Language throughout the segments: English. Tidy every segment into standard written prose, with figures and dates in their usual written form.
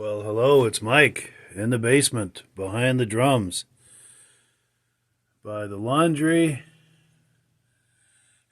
Well, hello, it's Mike in the basement behind the drums by the laundry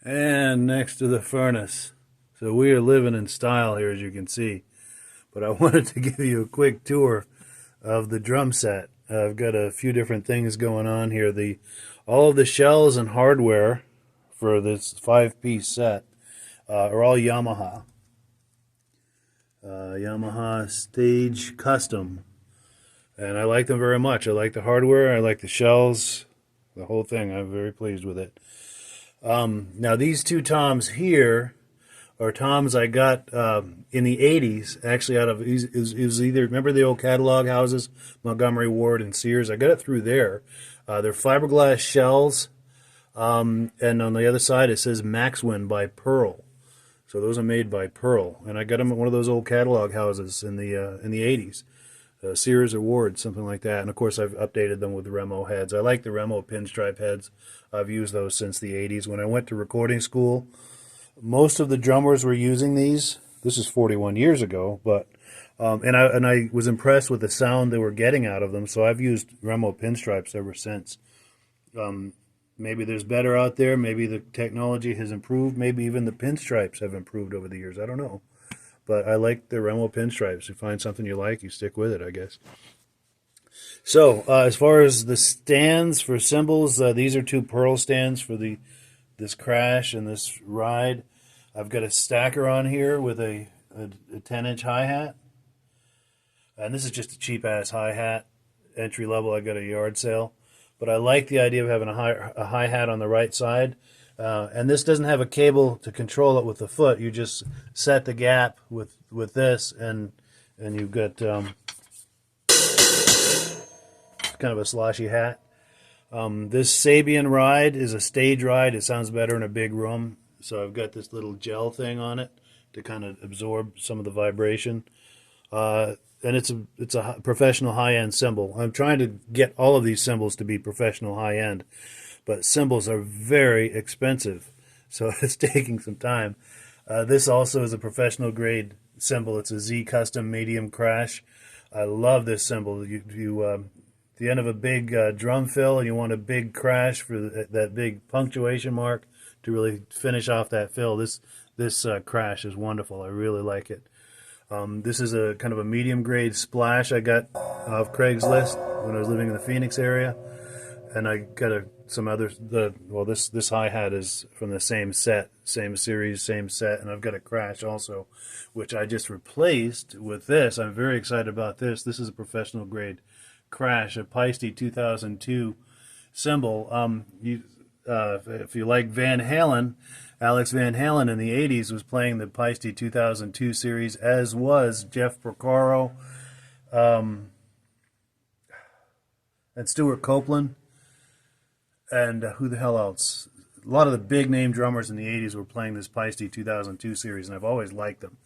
and next to the furnace. So we are living in style here, as you can see. But I wanted to give you a quick tour of the drum set. I've got a few different things going on here. All of the shells and hardware for this five-piece set are all Yamaha. Yamaha Stage Custom, and I like them very much. I like the hardware, I like the shells, the whole thing. I'm very pleased with it. Now these two toms here are toms I got in the 80s, actually out of, it was either, remember the old catalog houses, Montgomery Ward and Sears? I got it through there. They're fiberglass shells, and on the other side it says Maxwin by Pearl. So those are made by Pearl, and I got them at one of those old catalog houses in the 80s, Sears or Ward, something like that. And of course, I've updated them with the Remo heads. I like the Remo pinstripe heads. I've used those since the 80s. When I went to recording school, most of the drummers were using these. This is 41 years ago, but and I was impressed with the sound they were getting out of them. So I've used Remo pinstripes ever since. Maybe there's better out there. Maybe the technology has improved. Maybe even the pinstripes have improved over the years. I don't know. But I like the Remo pinstripes. You find something you like, you stick with it, I guess. So as far as the stands for cymbals, these are two Pearl stands for this crash and this ride. I've got a stacker on here with a 10-inch hi-hat. And this is just a cheap-ass hi-hat. Entry level, I got a yard sale. But I like the idea of having a hi-hat on the right side. And this doesn't have a cable to control it with the foot. You just set the gap with this, and you've got kind of a sloshy hat. This Sabian ride is a stage ride. It sounds better in a big room. So I've got this little gel thing on it to kind of absorb some of the vibration. And it's a professional high-end cymbal. I'm trying to get all of these cymbals to be professional high-end, but cymbals are very expensive, so it's taking some time. This also is a professional grade cymbal. It's a Z Custom medium crash. I love this cymbal. The end of a big drum fill, and you want a big crash for that big punctuation mark to really finish off that fill. This crash is wonderful. I really like it. This is a kind of a medium grade splash I got off Craigslist when I was living in the Phoenix area, and I got some others. This hi-hat is from the same set, same series, same set, and I've got a crash also, which I just replaced with this. I'm very excited about this. This is a professional grade crash, a Paiste 2002 cymbal. If you like Van Halen, Alex Van Halen in the 80s was playing the Paiste 2002 series, as was Jeff Porcaro and Stuart Copeland. And who the hell else? A lot of the big name drummers in the 80s were playing this Paiste 2002 series, and I've always liked them.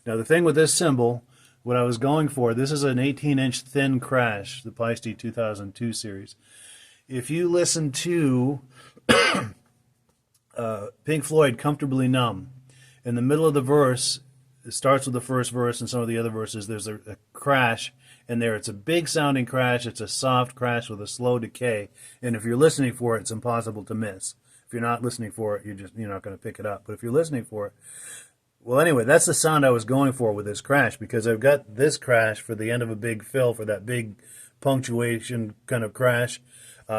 Now, the thing with this cymbal, what I was going for, this is an 18-inch thin crash, the Paiste 2002 series. If you listen to Pink Floyd, Comfortably Numb, in the middle of the verse, it starts with the first verse and some of the other verses, there's a crash in there. It's a big sounding crash. It's a soft crash with a slow decay. And if you're listening for it, it's impossible to miss. If you're not listening for it, you're not going to pick it up. But if you're listening for it, well, anyway, that's the sound I was going for with this crash, because I've got this crash for the end of a big fill, for that big punctuation kind of crash.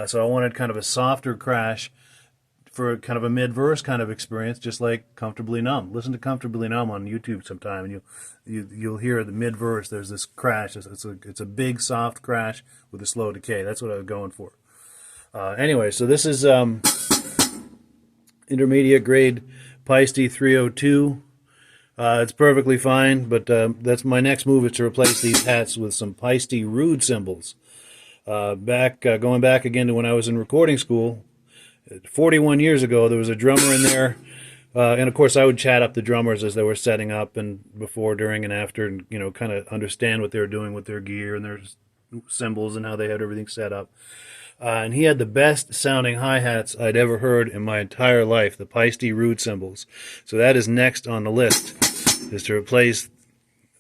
So I wanted kind of a softer crash for kind of a mid-verse kind of experience, just like Comfortably Numb. Listen to Comfortably Numb on YouTube sometime, and you'll hear the mid-verse. There's this crash. It's a big, soft crash with a slow decay. That's what I was going for. Anyway, so this is intermediate grade Paiste 302. It's perfectly fine, but that's my next move, is to replace these hats with some Paiste Rude cymbals. Going back again to when I was in recording school, 41 years ago, there was a drummer in there, and of course I would chat up the drummers as they were setting up, and before, during, and after, and kind of understand what they were doing with their gear and their cymbals and how they had everything set up. And he had the best sounding hi-hats I'd ever heard in my entire life, the Paiste Rude cymbals. So that is next on the list, is to replace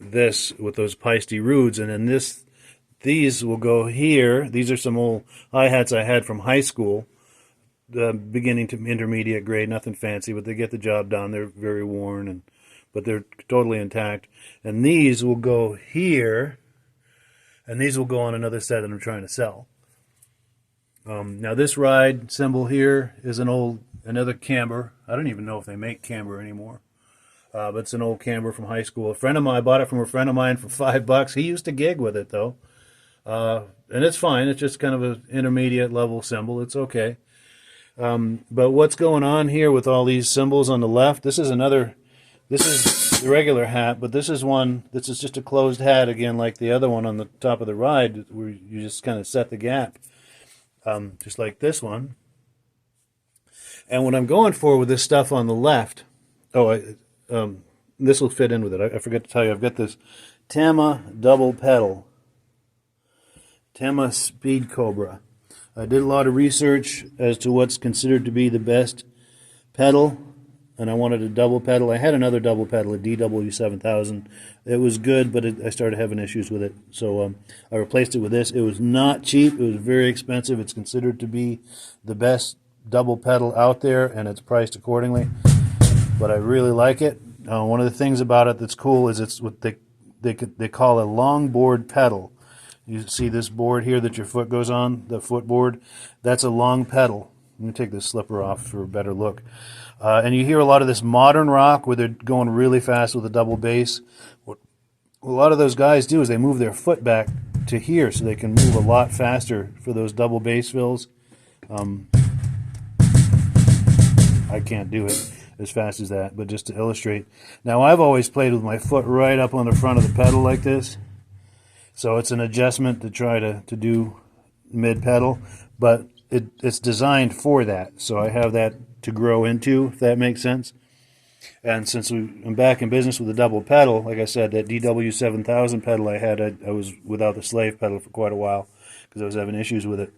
this with those Peisty Roods, and then these will go here. These are some old hi-hats I had from high school, beginning to intermediate grade, nothing fancy, but they get the job done. They're very worn, but they're totally intact. And these will go here, and these will go on another set that I'm trying to sell. Now this ride cymbal here is another camber. I don't even know if they make camber anymore. But it's an old camber from high school. A friend of mine, I bought it from a friend of mine for $5. He used to gig with it though. And it's fine. It's just kind of an intermediate level cymbal. It's okay. But what's going on here with all these cymbals on the left? This is the regular hat, but this is just a closed hat again, like the other one on the top of the ride, where you just kind of set the gap, just like this one. And what I'm going for with this stuff on the left, this will fit in with it. I forgot to tell you, I've got this Tama double pedal, Tama Speed Cobra. I did a lot of research as to what's considered to be the best pedal, and I wanted a double pedal. I had another double pedal, a DW7000. It was good, but I started having issues with it, so I replaced it with this. It was not cheap. It was very expensive. It's considered to be the best double pedal out there, and it's priced accordingly, but I really like it. One of the things about it that's cool is it's what they call a long board pedal. You see this board here that your foot goes on, the footboard? That's a long pedal. Let me take this slipper off for a better look. And you hear a lot of this modern rock where they're going really fast with a double bass. What a lot of those guys do is they move their foot back to here so they can move a lot faster for those double bass fills. I can't do it as fast as that, but just to illustrate. Now, I've always played with my foot right up on the front of the pedal like this. So it's an adjustment to try to do mid-pedal, but it's designed for that. So I have that to grow into, if that makes sense. And since I'm back in business with a double pedal, like I said, that DW7000 pedal I had, I was without the slave pedal for quite a while because I was having issues with it.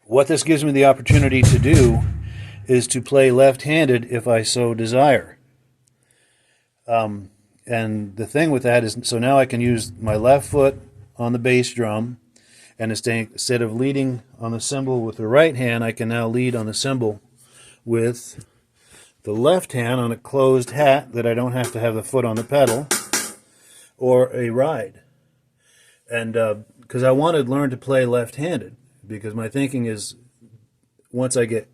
What this gives me the opportunity to do is to play left-handed if I so desire. And the thing with that is, so now I can use my left foot on the bass drum, and instead of leading on the cymbal with the right hand, I can now lead on the cymbal with the left hand on a closed hat that I don't have to have the foot on the pedal, or a ride. And because I want to learn to play left-handed, because my thinking is once I get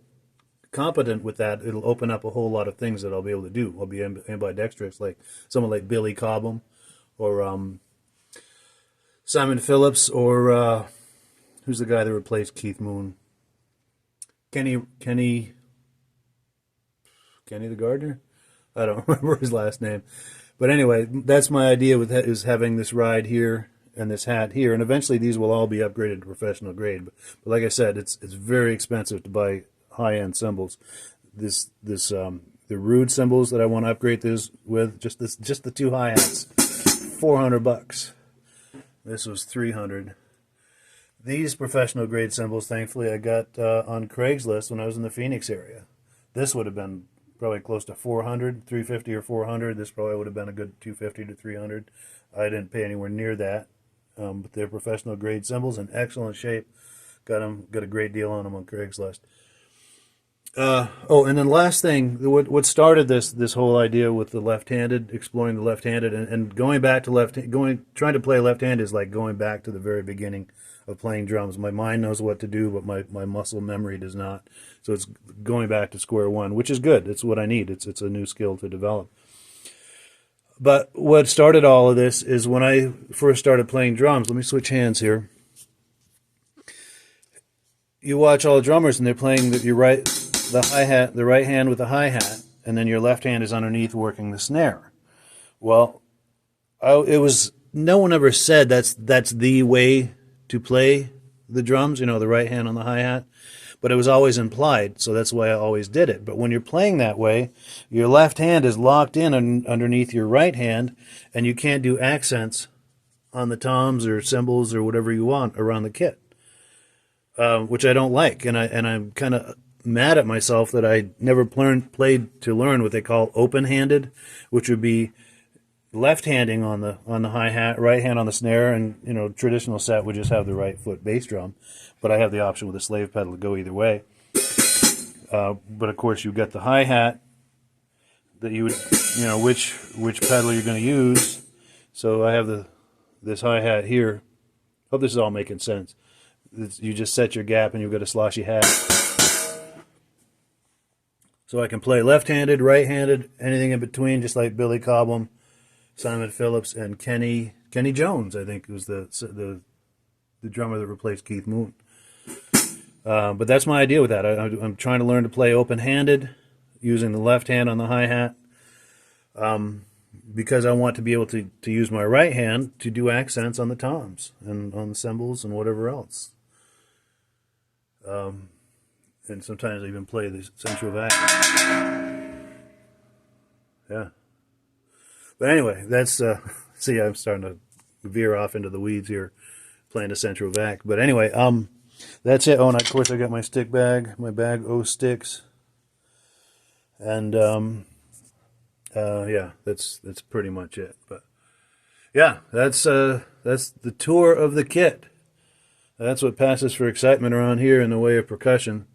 competent with that, it'll open up a whole lot of things that I'll be able to do. I'll be ambidextrous, like someone like Billy Cobham, or Simon Phillips, or who's the guy that replaced Keith Moon? Kenny the Gardener? I don't remember his last name. But anyway, that's my idea with is having this ride here and this hat here, and eventually these will all be upgraded to professional grade. But like I said, it's very expensive to buy high-end cymbals. The Rude cymbals that I want to upgrade this with, just the two hi-hats, $400. This was $300. These professional grade cymbals, thankfully, I got on Craigslist when I was in the Phoenix area. This would have been probably close to $400, $350 or $400. This probably would have been a good $250 to $300. I didn't pay anywhere near that, but they're professional grade cymbals in excellent shape. Got a great deal on them on Craigslist. And then last thing, what started this whole idea with the left-handed, exploring the left-handed, and going back to trying to play left-handed is like going back to the very beginning of playing drums. My mind knows what to do, but my muscle memory does not. So it's going back to square one, which is good. It's what I need. It's a new skill to develop. But what started all of this is when I first started playing drums. Let me switch hands here. You watch all the drummers, and they're playing the right hand with the hi-hat, and then your left hand is underneath working the snare. Well, no one ever said that's the way to play the drums, the right hand on the hi-hat, but it was always implied, so that's why I always did it. But when you're playing that way, your left hand is locked in underneath your right hand, and you can't do accents on the toms or cymbals or whatever you want around the kit, which I don't like, and I'm kind of mad at myself that I never played to learn what they call open-handed, which would be left-handing on the hi-hat, right hand on the snare, and traditional set would just have the right foot bass drum, but I have the option with a slave pedal to go either way. But of course, you get the hi-hat that you would, which pedal you're going to use. So I have this hi-hat here. Hope this is all making sense. You just set your gap and you've got a sloshy hat. So I can play left-handed, right-handed, anything in between, just like Billy Cobham, Simon Phillips, and Kenny Jones, I think, was the drummer that replaced Keith Moon. But that's my idea with that. I'm trying to learn to play open-handed, using the left hand on the hi-hat, because I want to be able to use my right hand to do accents on the toms and on the cymbals and whatever else. And sometimes I even play the central vac. Yeah. But anyway, that's, see, I'm starting to veer off into the weeds here, playing the central vac. But anyway, that's it. Oh, and of course I got my stick bag, my bag O sticks. And, yeah, that's pretty much it. But yeah, that's the tour of the kit. That's what passes for excitement around here in the way of percussion.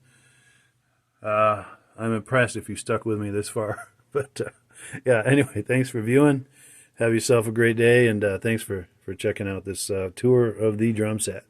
I'm impressed if you stuck with me this far. But yeah, anyway, thanks for viewing. Have yourself a great day, and thanks for checking out this tour of the drum set.